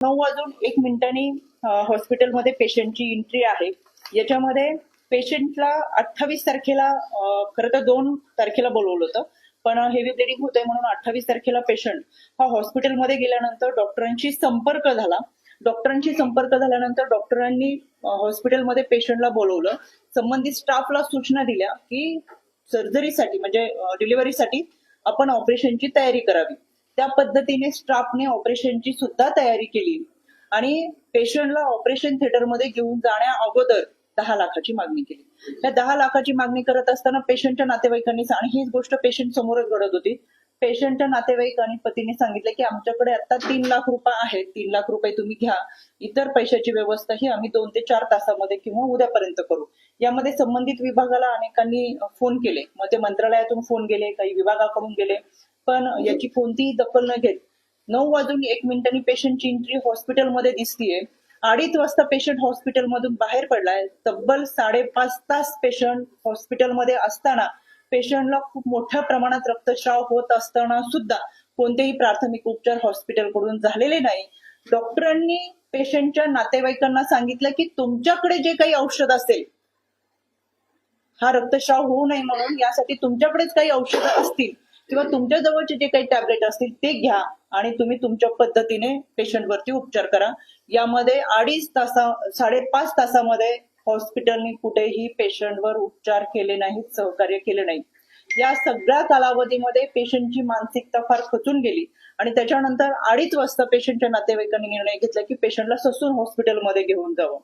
9:01 हॉस्पिटलमध्ये पेशंटची एंट्री आहे. याच्यामध्ये पेशंटला 28 तारखेला खरं तर 2 तारखेला बोलवलं होतं, पण हेवी ब्लिडिंग होतंय म्हणून 28 तारखेला पेशंट हा हॉस्पिटलमध्ये गेल्यानंतर डॉक्टरांशी संपर्क झाला. डॉक्टरांशी संपर्क झाल्यानंतर डॉक्टरांनी हॉस्पिटलमध्ये पेशंटला बोलवलं. संबंधित स्टाफला सूचना दिल्या की सर्जरीसाठी म्हणजे डिलिव्हरीसाठी आपण ऑपरेशनची तयारी करावी. त्या पद्धतीने स्टाफने ऑपरेशनची सुद्धा तयारी केली आणि पेशंटला ऑपरेशन थिएटरमध्ये घेऊन जाण्या अगोदर 10 लाखाची मागणी केली. त्या 10 लाखाची मागणी करत असताना पेशंटच्या नातेवाईकांनी आणि हीच गोष्ट पेशंट समोरच घडत होती. पेशंटच्या नातेवाईक आणि पतीने सांगितलं की आमच्याकडे आता 3 लाख रुपये आहेत, 3 लाख रुपये तुम्ही घ्या, इतर पैशाची व्यवस्था ही आम्ही 2 ते 4 तासामध्ये किंवा उद्यापर्यंत करू. यामध्ये संबंधित विभागाला अनेकांनी फोन केले, मग ते मंत्रालयातून फोन गेले, काही विभागाकडून गेले, पण याची कोणतीही दखल न घेत 9:01 पेशंटची एंट्री हॉस्पिटलमध्ये दिसतीये. 2:30 वाजता पेशंट हॉस्पिटलमधून बाहेर पडलाय. तब्बल 5.5 तास पेशंट हॉस्पिटलमध्ये असताना पेशंटला खूप मोठ्या प्रमाणात रक्तस्राव होत असताना सुद्धा कोणतेही प्राथमिक उपचार हॉस्पिटलकडून झालेले नाही. डॉक्टरांनी पेशंटच्या नातेवाईकांना सांगितलं की तुमच्याकडे जे काही औषध असेल, हा रक्तस्राव होऊ नये म्हणून यासाठी तुमच्याकडेच काही औषधं असतील किंवा तुमच्या जवळचे जे काही टॅबलेट असतील ते घ्या आणि तुम्ही तुमच्या पद्धतीने पेशंटवरती उपचार करा. यामध्ये 5.5 तासामध्ये हॉस्पिटलने कुठेही पेशंटवर उपचार केले नाहीत, सहकार्य केले नाही. या सगळ्या कालावधीमध्ये पेशंटची मानसिकता फार खचून गेली आणि त्याच्यानंतर 2:30 वाजता पेशंटच्या नातेवाईकांनी निर्णय घेतला की पेशंटला ससून हॉस्पिटलमध्ये घेऊन जावं.